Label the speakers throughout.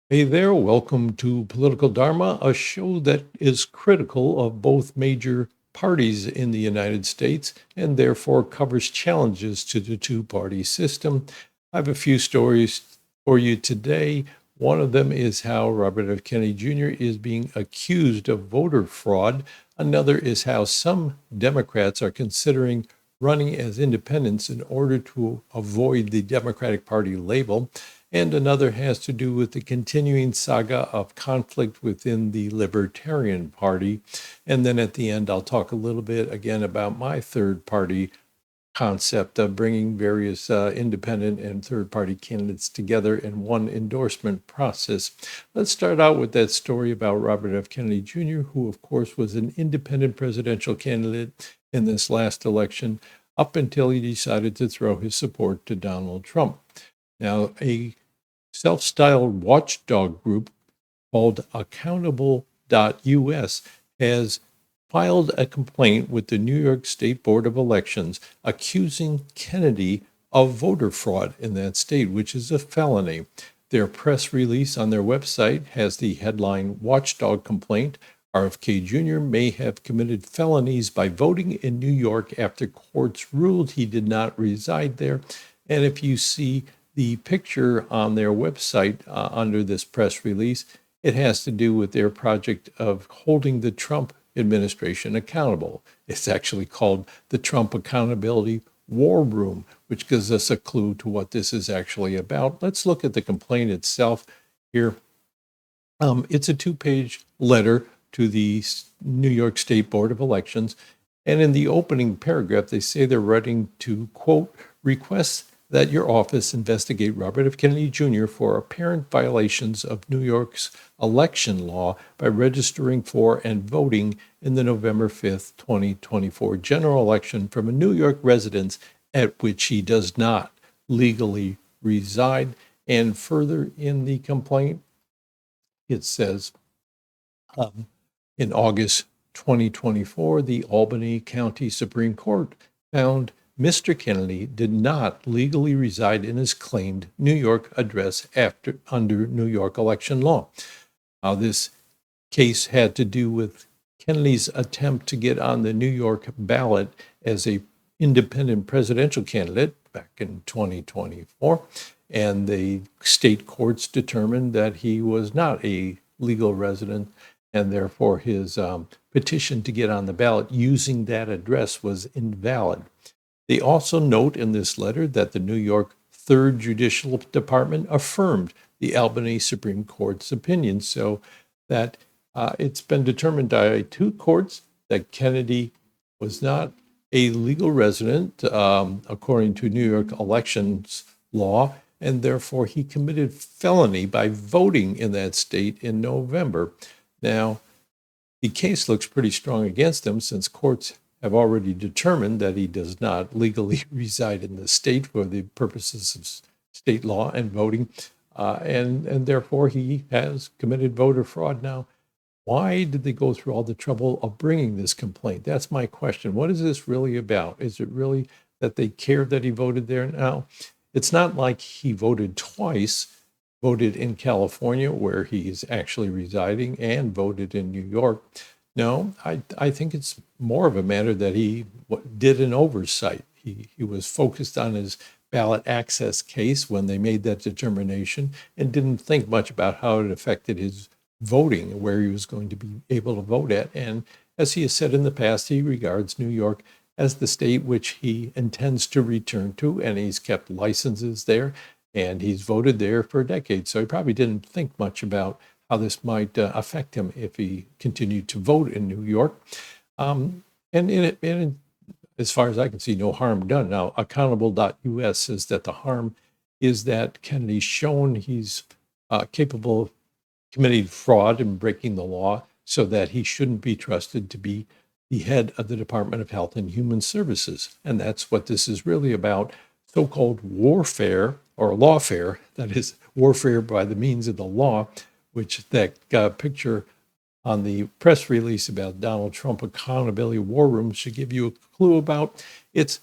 Speaker 1: Hey there, welcome to Political Dharma, a show that is critical of both major parties in the United States and therefore covers challenges to the two-party system. I have a few stories for you today. One of them is how Robert F. Kennedy Jr. is being accused of voter fraud. Another is how some Democrats are considering running as independents in order to avoid the Democratic Party label. And another has to do with the continuing saga of conflict within the Libertarian Party. And then at the end, I'll talk a little bit again about my third party concept of bringing various independent and third party candidates together in one endorsement process. Let's start out with that story about Robert F. Kennedy Jr., who, of course, was an independent presidential candidate in this last election up until he decided to throw his support to Donald Trump. Now, a self-styled watchdog group called accountable.us has filed a complaint with the New York State Board of Elections accusing Kennedy of voter fraud in that state, which is a felony. Their press release on their website has the headline Watchdog Complaint. RFK Jr. may have committed felonies by voting in New York after courts ruled he did not reside there. And if you see the picture on their website under this press release, it has to do with their project of holding the Trump administration accountable. It's actually called the Trump Accountability War Room, which gives us a clue to what this is actually about. Let's look at the complaint itself here. It's a two-page letter to the New York State Board of Elections. And in the opening paragraph, they say they're writing to, quote, request that your office investigate Robert F. Kennedy Jr. for apparent violations of New York's election law by registering for and voting in the November 5th, 2024 general election from a New York residence at which he does not legally reside. And further in the complaint, it says, in August 2024, the Albany County Supreme Court found Mr. Kennedy did not legally reside in his claimed New York address under New York election law. Now, this case had to do with Kennedy's attempt to get on the New York ballot as a independent presidential candidate back in 2024, and the state courts determined that he was not a legal resident, and therefore his petition to get on the ballot using that address was invalid. They also note in this letter that the New York Third Judicial Department affirmed the Albany Supreme Court's opinion, so that it's been determined by two courts that Kennedy was not a legal resident according to New York elections law, and therefore he committed felony by voting in that state in November. Now, the case looks pretty strong against him since courts have already determined that he does not legally reside in the state for the purposes of state law and voting, and therefore he has committed voter fraud. Now, why did they go through all the trouble of bringing this complaint? That's my question. What is this really about? Is it really that they care that he voted there? Now, it's not like he voted twice, voted in California, where he is actually residing, and voted in New York. No, I think it's more of a matter that he did an oversight. He was focused on his ballot access case when they made that determination and didn't think much about how it affected his voting, where he was going to be able to vote at. And as he has said in the past, he regards New York as the state which he intends to return to, and he's kept licenses there, and he's voted there for decades. So he probably didn't think much about how this might affect him if he continued to vote in New York. And as far as I can see, no harm done. Now, accountable.us says that the harm is that Kennedy's shown he's capable of committing fraud and breaking the law, so that he shouldn't be trusted to be the head of the Department of Health and Human Services. And that's what this is really about, so-called warfare or lawfare, that is warfare by the means of the law, which that picture on the press release about Donald Trump Accountability War Room should give you a clue about. It's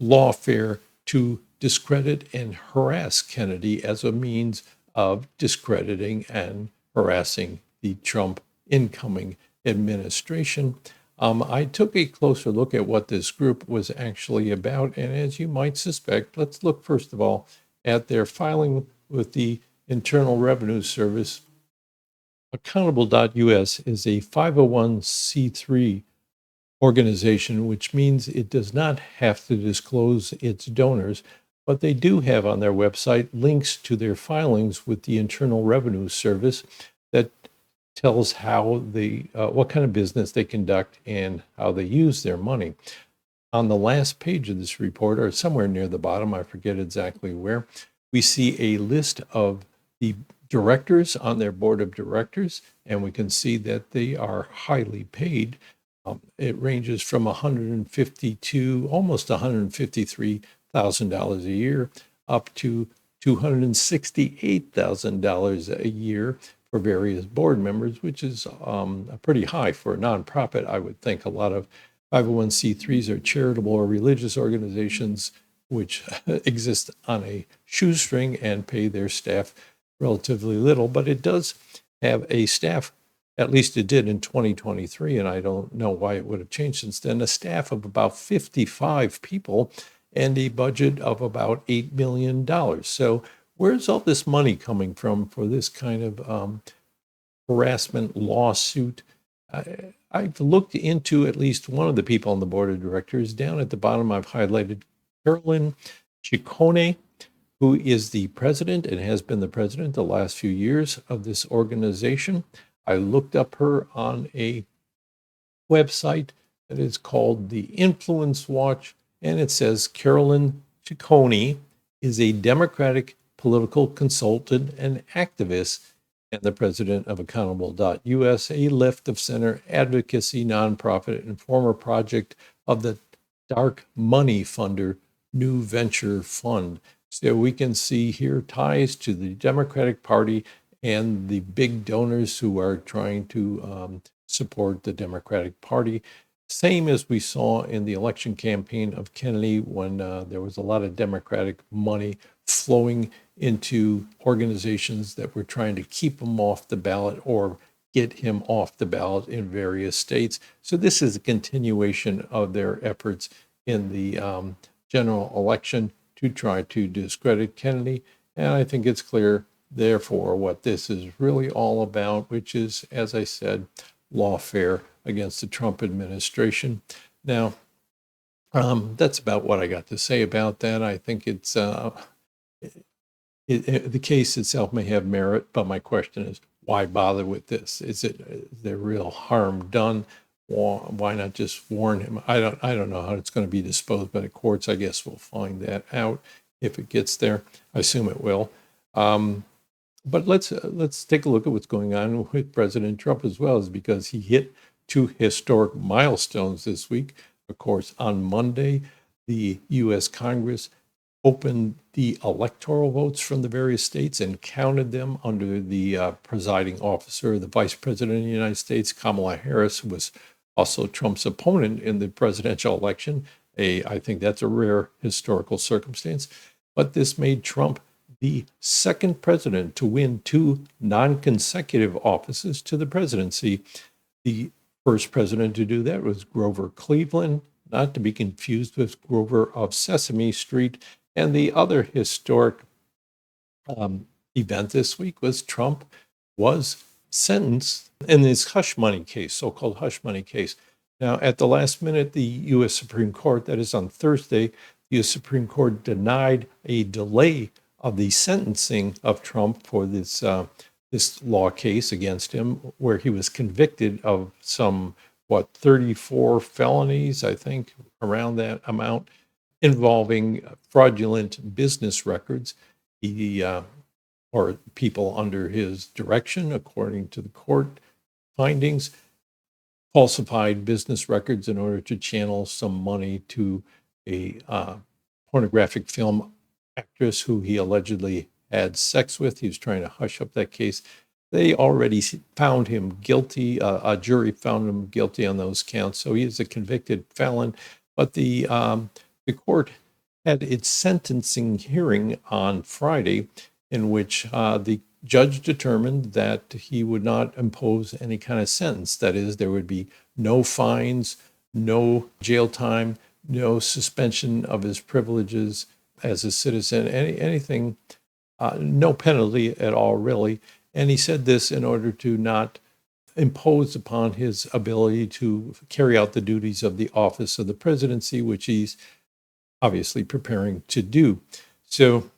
Speaker 1: lawfare to discredit and harass Kennedy as a means of discrediting and harassing the Trump incoming administration. I took a closer look at what this group was actually about, and as you might suspect, let's look first of all at their filing with the Internal Revenue Service. Accountable.us is a 501c3 organization, which means it does not have to disclose its donors, but they do have on their website links to their filings with the Internal Revenue Service that tells how what kind of business they conduct and how they use their money. On the last page of this report, or somewhere near the bottom, I forget exactly where, we see a list of the directors on their board of directors, and we can see that they are highly paid. It ranges from 150 to almost $153,000 a year, up to $268,000 a year for various board members, which is pretty high for a nonprofit. I would think a lot of 501c3s are charitable or religious organizations which exist on a shoestring and pay their staff relatively little, but it does have a staff, at least it did in 2023, and I don't know why it would have changed since then, a staff of about 55 people and a budget of about $8 million. So where's all this money coming from for this kind of harassment lawsuit? I've looked into at least one of the people on the board of directors. Down at the bottom, I've highlighted Carolyn Ciccone, who is the president and has been the president the last few years of this organization. I looked up her on a website that is called the Influence Watch, and it says Carolyn Ciccone is a Democratic political consultant and activist and the president of Accountable.us, a left of center advocacy nonprofit and former project of the dark money funder New Venture Fund. So we can see here ties to the Democratic Party and the big donors who are trying to support the Democratic Party. Same as we saw in the election campaign of Kennedy when there was a lot of Democratic money flowing into organizations that were trying to keep him off the ballot or get him off the ballot in various states. So this is a continuation of their efforts in the general election to try to discredit Kennedy. And I think it's clear, therefore, what this is really all about, which is, as I said, lawfare against the Trump administration. Now, that's about what I got to say about that. I think it's the case itself may have merit, but my question is, why bother with this? Is there real harm done? Why not just warn him? I don't know how it's going to be disposed by the courts. I guess we'll find that out if it gets there. I assume it will. But let's take a look at what's going on with President Trump as well, is because he hit two historic milestones this week. Of course, on Monday, the U.S. Congress opened the electoral votes from the various states and counted them under the presiding officer, the Vice President of the United States, Kamala Harris, who was also Trump's opponent in the presidential election. I think that's a rare historical circumstance. But this made Trump the second president to win two non-consecutive offices to the presidency. The first president to do that was Grover Cleveland, not to be confused with Grover of Sesame Street. And the other historic event this week was Trump was sentenced in this hush money case, so-called hush money case. Now, at the last minute, the U.S. Supreme Court, that is on Thursday, the U.S. Supreme Court denied a delay of the sentencing of Trump for this law case against him, where he was convicted of some, 34 felonies, I think, around that amount, involving fraudulent business records. He or people under his direction, according to the court findings, falsified business records in order to channel some money to a pornographic film actress who he allegedly had sex with. He was trying to hush up that case. They already found him guilty. A jury found him guilty on those counts. So he is a convicted felon. But the court had its sentencing hearing on Friday, in which the judge determined that he would not impose any kind of sentence. That is, there would be no fines, no jail time, no suspension of his privileges as a citizen, anything, no penalty at all, really. And he said this in order to not impose upon his ability to carry out the duties of the office of the presidency, which he's obviously preparing to do. So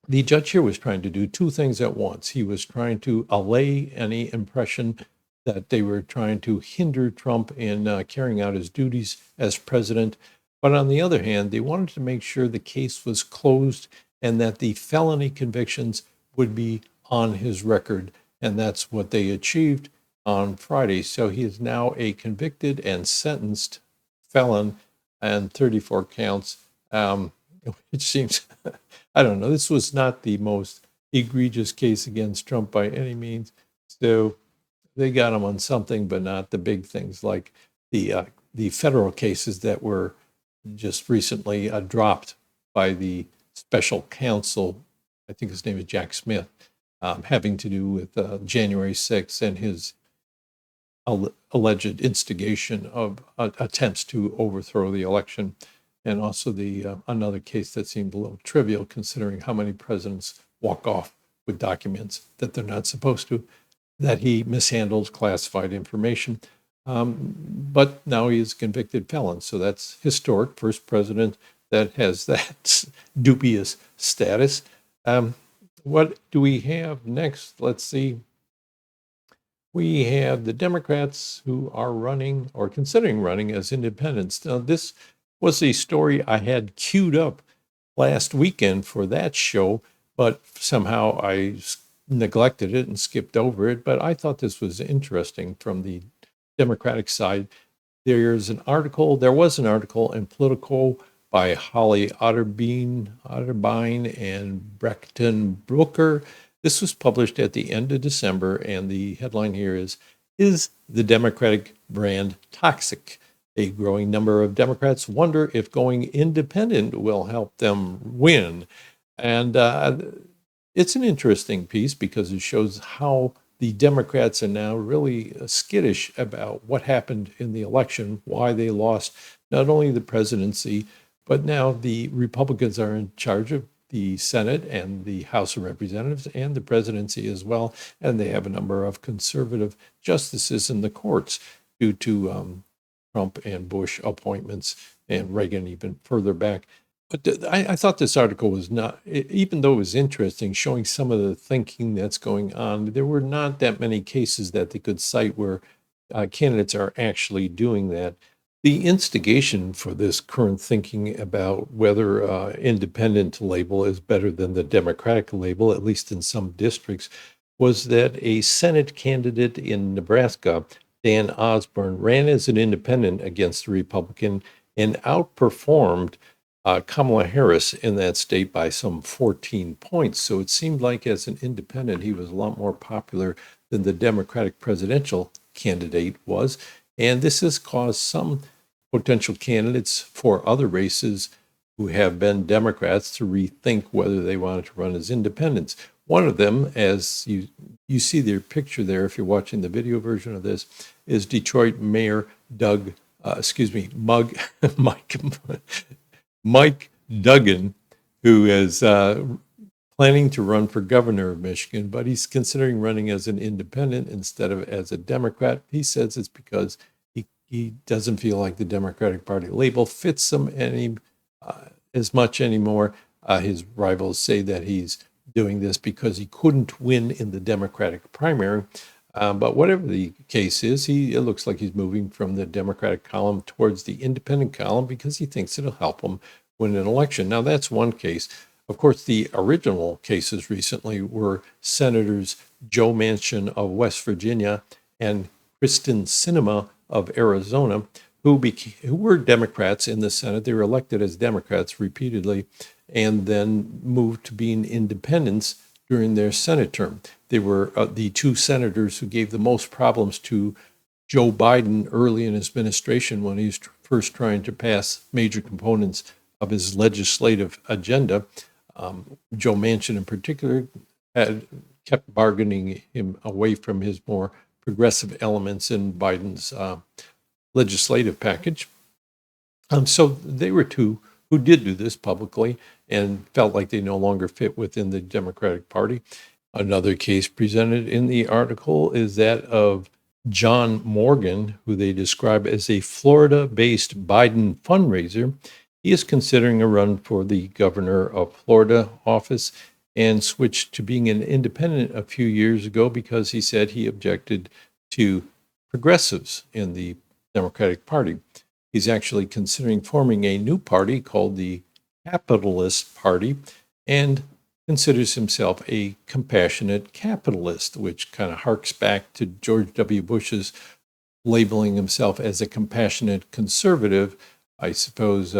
Speaker 1: the judge here was trying to do two things at once. He was trying to allay any impression that they were trying to hinder Trump in carrying out his duties as president. But on the other hand, they wanted to make sure the case was closed and that the felony convictions would be on his record. And that's what they achieved on Friday. So he is now a convicted and sentenced felon and 34 counts, which seems, I don't know, this was not the most egregious case against Trump by any means. So they got him on something, but not the big things like the federal cases that were just recently dropped by the special counsel. I think his name is Jack Smith, having to do with January 6th and his alleged instigation of attempts to overthrow the election. And also the another case that seemed a little trivial considering how many presidents walk off with documents that they're not supposed to, that he mishandled classified information. But now he is a convicted felon. So that's historic. First president that has that dubious status. What do we have next? Let's see. We have the Democrats who are running or considering running as independents. Now, this was a story I had queued up last weekend for that show, but somehow I neglected it and skipped over it. But I thought this was interesting from the Democratic side. There was an article in Politico by Holly Otterbein and Brecton Brooker. This was published at the end of December, and the headline here is the Democratic brand toxic? A growing number of Democrats wonder if going independent will help them win. And it's an interesting piece because it shows how the Democrats are now really skittish about what happened in the election, why they lost not only the presidency, but now the Republicans are in charge of the Senate and the House of Representatives and the presidency as well. And they have a number of conservative justices in the courts due to Trump and Bush appointments and Reagan even further back. But I thought this article was not, even though it was interesting, showing some of the thinking that's going on, there were not that many cases that they could cite where candidates are actually doing that. The instigation for this current thinking about whether independent label is better than the Democratic label, at least in some districts, was that a Senate candidate in Nebraska, Dan Osborne, ran as an independent against the Republican and outperformed Kamala Harris in that state by some 14 points. So it seemed like as an independent, he was a lot more popular than the Democratic presidential candidate was. And this has caused some potential candidates for other races who have been Democrats to rethink whether they wanted to run as independents. One of them, as you see their picture there, if you're watching the video version of this, is Detroit Mayor Mike Duggan, who is planning to run for governor of Michigan, but he's considering running as an independent instead of as a Democrat. He says it's because he doesn't feel like the Democratic Party label fits him as much anymore. His rivals say that he's doing this because he couldn't win in the Democratic primary. But whatever the case is, it looks like he's moving from the Democratic column towards the independent column because he thinks it'll help him win an election. Now, that's one case. Of course, the original cases recently were Senators Joe Manchin of West Virginia and Kristen Sinema of Arizona, who were Democrats in the Senate. They were elected as Democrats repeatedly and then moved to being independents during their Senate term. They were the two senators who gave the most problems to Joe Biden early in his administration when he was first trying to pass major components of his legislative agenda. Joe Manchin in particular had kept bargaining him away from his more progressive elements in Biden's legislative package. So they were two who did do this publicly and felt like they no longer fit within the Democratic Party. Another case presented in the article is that of John Morgan, who they describe as a Florida based Biden fundraiser. He is considering a run for the governor of Florida office and switched to being an independent a few years ago because he said he objected to progressives in the Democratic Party. He's actually considering forming a new party called the Capitalist Party and considers himself a compassionate capitalist, which kind of harks back to George W. Bush's labeling himself as a compassionate conservative. I suppose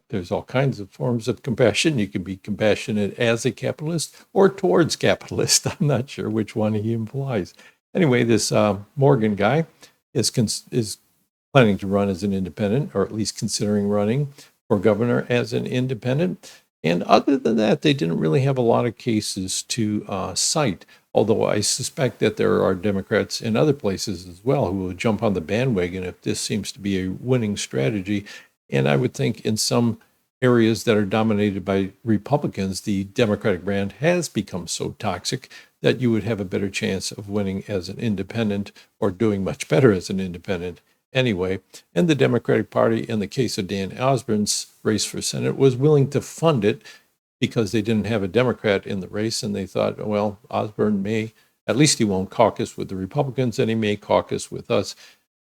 Speaker 1: there's all kinds of forms of compassion. You can be compassionate as a capitalist or towards capitalist. I'm not sure which one he implies. Anyway, this Morgan guy is planning to run as an independent, or at least considering running for governor as an independent. And other than that, they didn't really have a lot of cases to cite, although I suspect that there are Democrats in other places as well who will jump on the bandwagon if this seems to be a winning strategy. And I would think in some areas that are dominated by Republicans, the Democratic brand has become so toxic that you would have a better chance of winning as an independent or doing much better as an independent anyway. And the Democratic Party, in the case of Dan Osborne's race for Senate, was willing to fund it because they didn't have a Democrat in the race. And they thought, well, Osborne may, at least he won't caucus with the Republicans, and he may caucus with us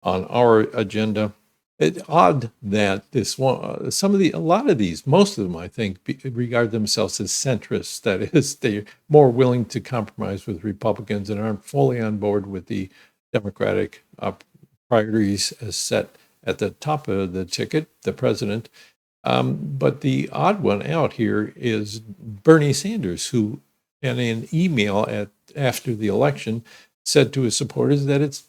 Speaker 1: on our agenda. It's odd that this one, a lot of these, most of them, I think, regard themselves as centrists. That is, they're more willing to compromise with Republicans and aren't fully on board with the Democratic priorities as set at the top of the ticket, the president. But the odd one out here is Bernie Sanders, who, in an email after the election, said to his supporters that it's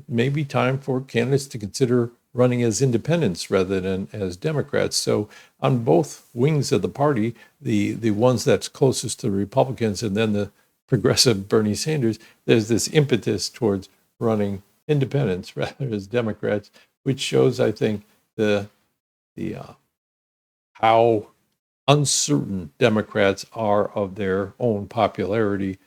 Speaker 1: maybe time for candidates to consider running as independents rather than as Democrats. So on both wings of the party, the ones that's closest to the Republicans and then the progressive Bernie Sanders, there's this impetus towards running independents rather as Democrats, which shows, I think, the how uncertain Democrats are of their own popularity,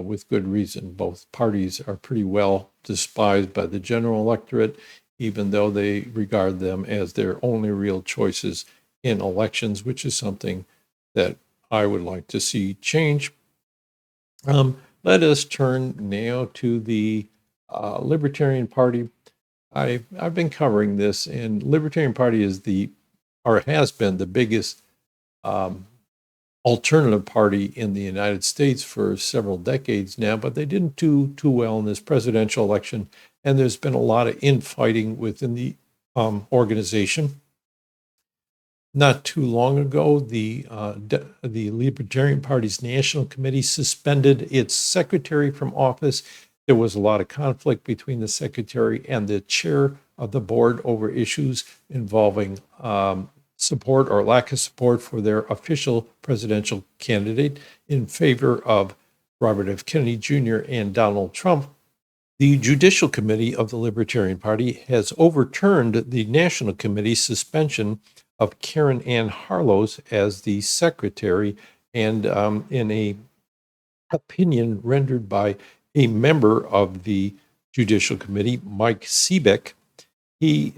Speaker 1: with good reason. Both parties are pretty well despised by the general electorate, even though they regard them as their only real choices in elections, which is something that I would like to see change. Let us turn now to the Libertarian Party. I've been covering this, and Libertarian Party has been the biggest alternative party in the United States for several decades now, but they didn't do too well in this presidential election, and there's been a lot of infighting within the organization. Not too long ago, the Libertarian Party's National Committee suspended its secretary from office. There was a lot of conflict between the secretary and the chair of the board over issues involving support or lack of support for their official presidential candidate in favor of Robert F. Kennedy Jr. and Donald Trump. The Judicial Committee of the Libertarian Party has overturned the National Committee's suspension of Karen Ann Harlow as the secretary, and in a opinion rendered by a member of the Judicial Committee, Mike Seebeck, he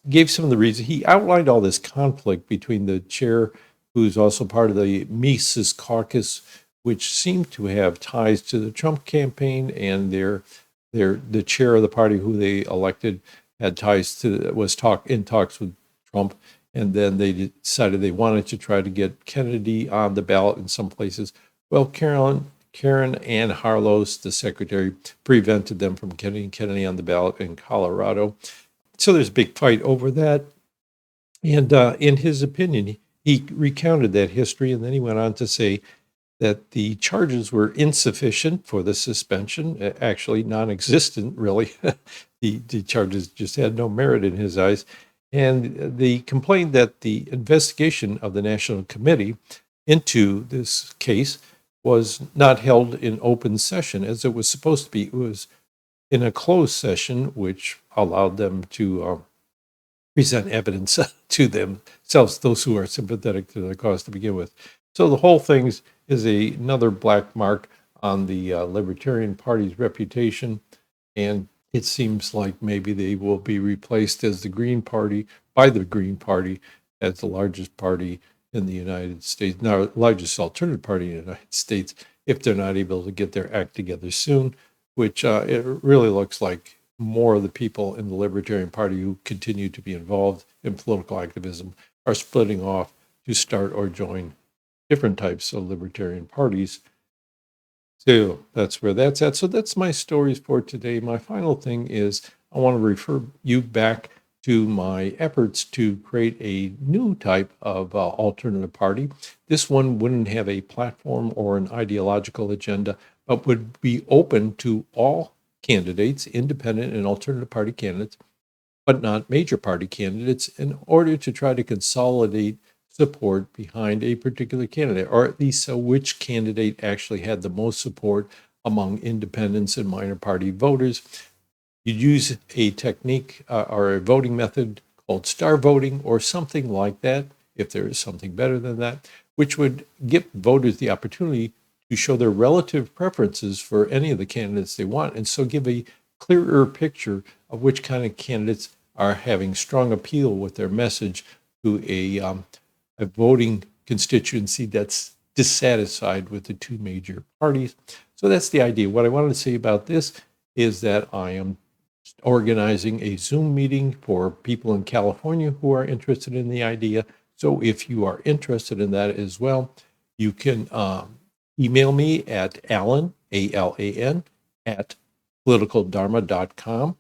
Speaker 1: gave some of the reasons. He outlined all this conflict between the chair, who's also part of the Mises Caucus, which seemed to have ties to the Trump campaign, and the chair of the party who they elected had ties to, was in talks with Trump, and then they decided they wanted to try to get Kennedy on the ballot in some places. Well, Karen Ann Harlow, the secretary, prevented them from getting Kennedy on the ballot in Colorado. So there's a big fight over that. And in his opinion, he recounted that history, and then he went on to say that the charges were insufficient for the suspension, actually non-existent, really. The charges just had no merit in his eyes. And they complained that the investigation of the National Committee into this case was not held in open session as it was supposed to be. It was in a closed session, which allowed them to present evidence to themselves, those who are sympathetic to the cause to begin with. So the whole thing is another black mark on the Libertarian Party's reputation, and it seems like maybe they will be replaced as the Green Party by the Green Party as the largest party in the United States, now largest alternative party in the United States, if they're not able to get their act together soon, which it really looks like more of the people in the Libertarian Party who continue to be involved in political activism are splitting off to start or join different types of libertarian parties. So that's where that's at. So that's my stories for today. My final thing is I want to refer you back to my efforts to create a new type of alternative party. This one wouldn't have a platform or an ideological agenda, but would be open to all candidates, independent and alternative party candidates, but not major party candidates, in order to try to consolidate support behind a particular candidate, or at least so which candidate actually had the most support among independents and minor party voters. You'd use a technique or a voting method called star voting or something like that, if there is something better than that, which would give voters the opportunity to show their relative preferences for any of the candidates they want, and so give a clearer picture of which kind of candidates are having strong appeal with their message to a voting constituency that's dissatisfied with the two major parties. So that's the idea. What I wanted to say about this is that I am organizing a Zoom meeting for people in California who are interested in the idea. So if you are interested in that as well, you can email me at Alan, ALAN, at politicaldharma.com.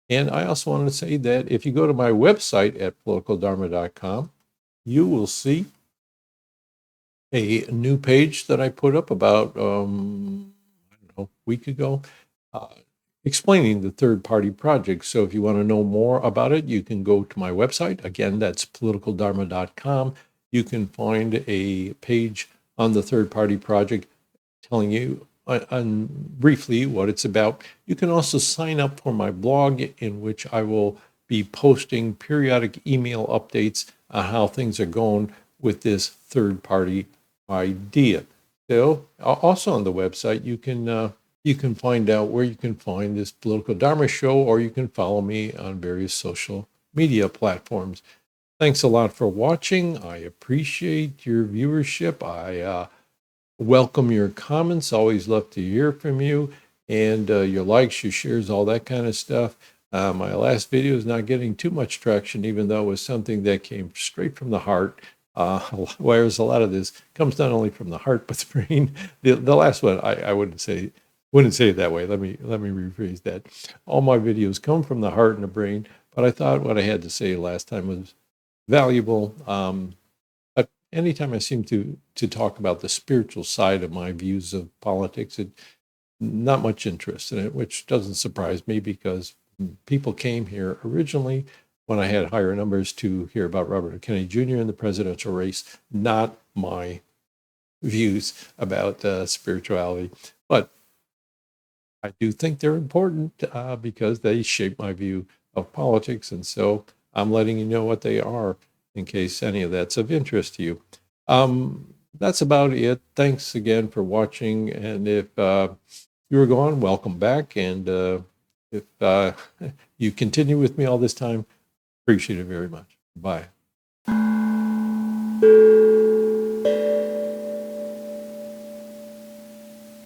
Speaker 1: And I also wanted to say that if you go to my website at politicaldharma.com, you will see a new page that I put up about, I don't know, a week ago, explaining the third party project. So if you want to know more about it, you can go to my website. Again, that's politicaldharma.com. You can find a page on the third party project telling you briefly what it's about. You can also sign up for my blog, in which I will be posting periodic email updates on how things are going with this third party idea. So also on the website, you can find out where you can find this Political Dharma show, or you can follow me on various social media platforms. Thanks a lot for watching. I appreciate your viewership. I welcome your comments. Always love to hear from you, and your likes, your shares, all that kind of stuff. My last video is not getting too much traction, even though it was something that came straight from the heart. Whereas a lot of this comes not only from the heart but the brain. The last one, I wouldn't say it that way. Let me rephrase that. All my videos come from the heart and the brain, but I thought what I had to say last time was valuable. But anytime I seem to talk about the spiritual side of my views of politics, not much interest in it, which doesn't surprise me, because people came here originally when I had higher numbers to hear about Robert F. Kennedy Jr. in the presidential race, not my views about spirituality. But I do think they're important because they shape my view of politics. And so I'm letting you know what they are in case any of that's of interest to you. That's about it. Thanks again for watching. And if you were gone, welcome back. And if you continue with me all this time, appreciate it very much. Bye.